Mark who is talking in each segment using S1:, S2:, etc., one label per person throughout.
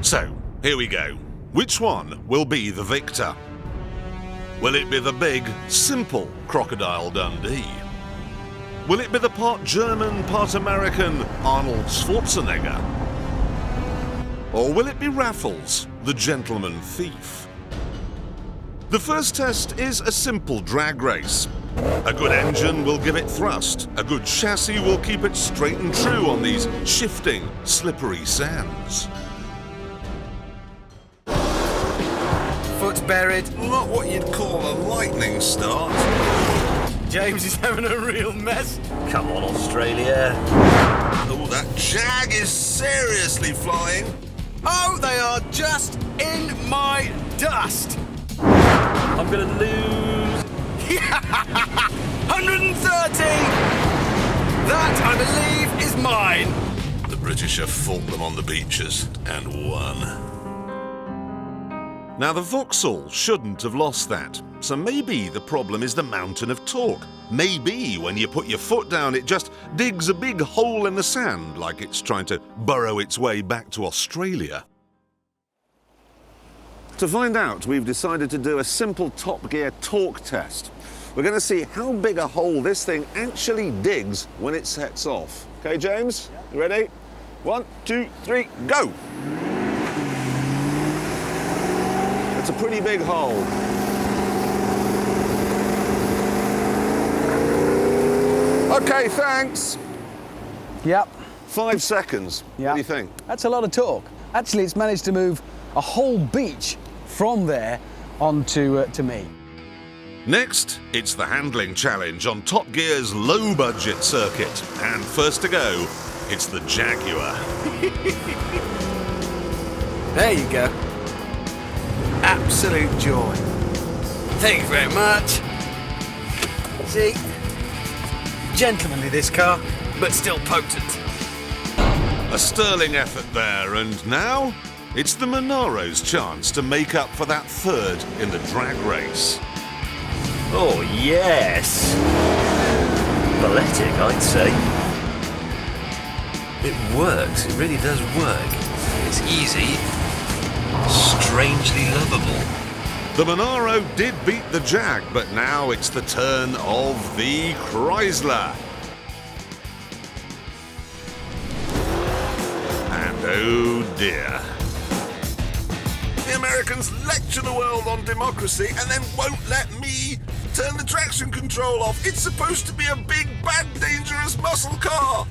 S1: So, here we go. Which one will be the victor? Will it be the big, simple Crocodile Dundee? Will it be the part German, part American Arnold Schwarzenegger? Or will it be Raffles, the gentleman thief? The first test is a simple drag race. A good engine will give it thrust. A good chassis will keep it straight and true on these shifting, slippery sands.
S2: Foot's buried.
S1: Not what you'd call a lightning start.
S2: James is having a real mess.
S3: Come on, Australia.
S1: Oh, that Jag is seriously flying.
S2: Oh, they are just in my dust.
S3: I'm gonna lose.
S2: 130! That, I believe, is mine.
S1: The British have fought them on the beaches and won. Now, the Vauxhall shouldn't have lost that. So maybe the problem is the mountain of torque. Maybe when you put your foot down, it just digs a big hole in the sand like it's trying to burrow its way back to Australia. To find out, we've decided to do a simple Top Gear torque test. We're going to see how big a hole this thing actually digs when it sets off. Okay, James? You ready? 1, 2, 3, go! It's a pretty big hole. Okay, thanks.
S4: Yep.
S1: 5 seconds.
S4: Yep.
S1: What do you think?
S4: That's a lot of torque. Actually, it's managed to move a whole beach from there onto to me.
S1: Next, it's the handling challenge on Top Gear's low-budget circuit. And first to go, it's the Jaguar.
S2: There you go. Absolute joy. Thank you very much. See? Gentlemanly, this car, but still potent.
S1: A sterling effort there, and now it's the Monaro's chance to make up for that third in the drag race.
S3: Oh, yes. Balletic, I'd say. It works. It really does work. It's easy. Strangely lovable.
S1: The Monaro did beat the Jag, but now it's the turn of the Chrysler. And oh dear. The Americans lecture the world on democracy and then won't let me turn the traction control off. It's supposed to be a big, bad, dangerous muscle car.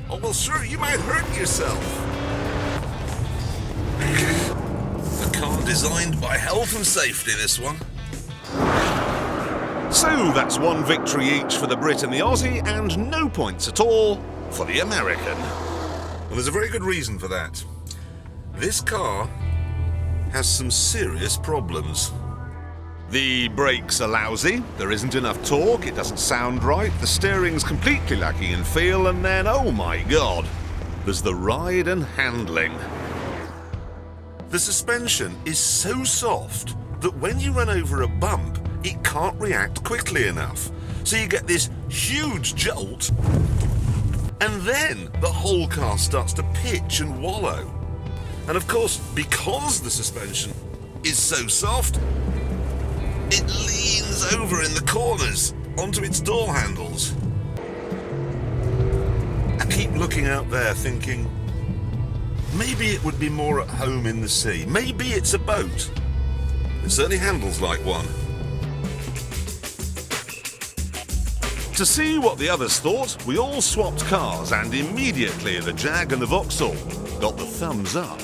S1: Oh, well, sure, you might hurt yourself. A car designed by health and safety, this one. So that's one victory each for the Brit and the Aussie, and no points at all for the American. Well, there's a very good reason for that. This car has some serious problems. The brakes are lousy, there isn't enough torque, it doesn't sound right, the steering's completely lacking in feel, and then, oh my god, there's the ride and handling. The suspension is so soft that when you run over a bump, it can't react quickly enough. So you get this huge jolt, and then the whole car starts to pitch and wallow. And of course, because the suspension is so soft, it leans over in the corners onto its door handles. I keep looking out there thinking, maybe it would be more at home in the sea. Maybe it's a boat. It certainly handles like one. To see what the others thought, we all swapped cars, and immediately the Jag and the Vauxhall got the thumbs up.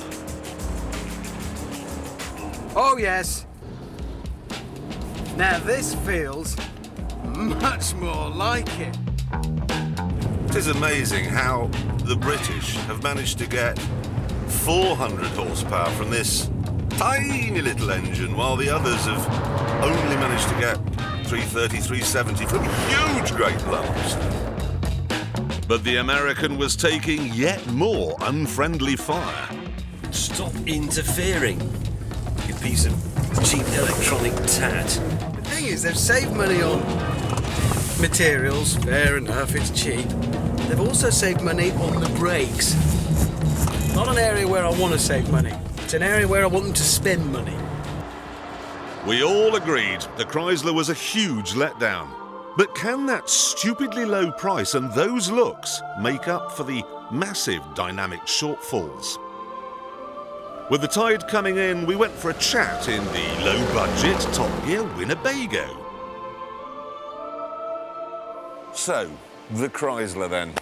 S2: Oh, yes. Now this feels much more like it.
S1: It is amazing how the British have managed to get 400 horsepower from this tiny little engine, while the others have only managed to get 330, 370 from huge great lumps. But the American was taking yet more unfriendly fire.
S3: Stop interfering, you piece of cheap electronic tat.
S2: The thing is, they've saved money on materials. Fair enough, it's cheap. They've also saved money on the brakes. Not an area where I want to save money. It's an area where I want them to spend money.
S1: We all agreed the Chrysler was a huge letdown. But can that stupidly low price and those looks make up for the massive dynamic shortfalls? With the tide coming in, we went for a chat in the low-budget Top Gear Winnebago. So, the Chrysler then.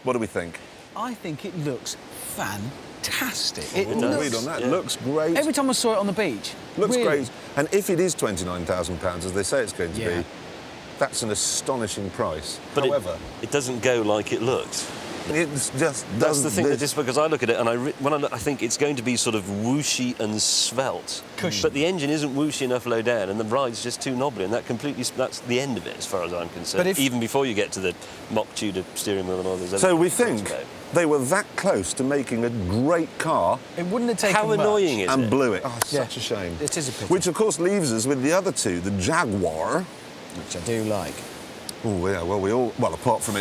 S1: What do we think?
S4: I think it looks fantastic.
S5: It
S4: looks,
S5: on that. Looks great.
S4: every time I saw it on the beach.
S5: Looks
S4: really.
S5: great. And if it is £29,000, as they say it's going to
S4: Yeah.
S5: be, that's an astonishing price.
S6: But
S5: However,
S6: it doesn't go like it looks.
S5: it's just
S6: That's the thing.
S5: this.
S6: That just because I look at it and I think it's going to be sort of whooshy and svelte.
S4: Cushy.
S6: But the engine isn't whooshy enough low down, and the ride's just too knobbly, and that's the end of it as far as I'm concerned.
S4: But
S6: even before you get to the mock Tudor steering wheel and all those.
S5: So we
S6: things
S5: think
S6: about.
S5: they were that close to making a great car
S4: It wouldn't have taken
S6: How
S4: much.
S6: annoying is
S5: and
S6: it?
S5: blew it. Oh,
S4: Yeah.
S5: such a shame.
S4: It is a pity.
S5: Which, of course, leaves us with the other two, the Jaguar.
S4: Which I do like.
S5: Oh, yeah, well, apart from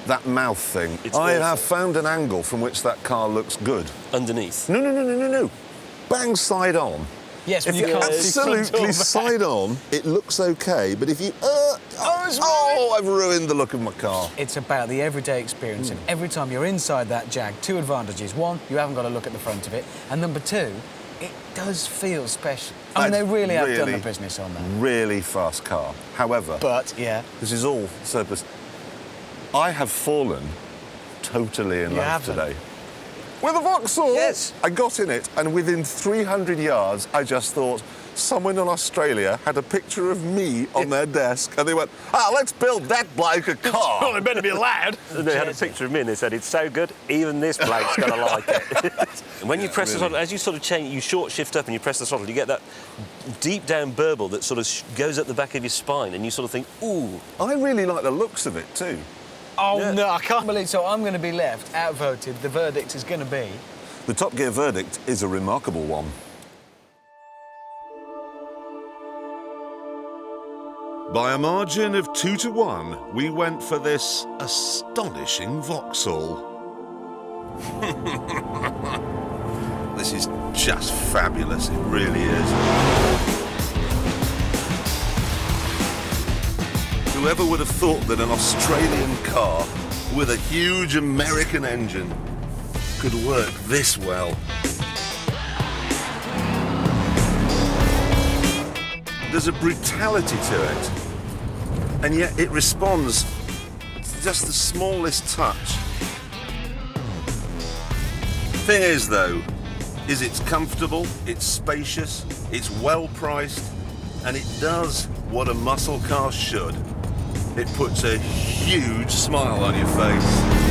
S5: that mouth thing.
S6: It's
S5: I
S6: awful.
S5: have found an angle from which that car looks good.
S6: Underneath.
S5: No. Bang side on.
S4: Yes, when
S5: If
S4: you
S5: you
S4: can't see front or
S5: absolutely
S4: back.
S5: side on, it looks okay. But if you, I've ruined the look of my car.
S4: It's about the everyday experience, and every time you're inside that Jag, two advantages. One, you haven't got to look at the front of it, and number two, it does feel special. I mean, they really have done the business on that.
S5: Really fast car. However,
S4: But, yeah,
S5: this is all surplus. I have fallen totally in
S4: You
S5: love
S4: haven't.
S5: today. With a Vauxhall?
S4: Yes.
S5: I got in it, and within 300 yards, I just thought, someone in Australia had a picture of me on their desk, and they went, let's build that like a car.
S2: Oh, it better be allowed.
S6: They had a picture of me and they said, it's so good, even this bloke's going to like it. And when you press the
S5: really.
S6: throttle, as you sort of change, you short shift up and you press the throttle, you get that deep down burble that sort of goes up the back of your spine, and you sort of think, ooh.
S5: I really like the looks of it, too.
S4: Oh,
S6: Yeah.
S4: no, I can't believe. So I'm going to be left outvoted. The verdict is going to be...
S5: The Top Gear verdict is a remarkable one.
S1: By a margin of 2-1, we went for this astonishing Vauxhall. This is just fabulous, it really is. Whoever would have thought that an Australian car with a huge American engine could work this well? There's a brutality to it, and yet it responds to just the smallest touch. Thing is, though, is it's comfortable, it's spacious, it's well priced, and it does what a muscle car should. It puts a huge smile on your face.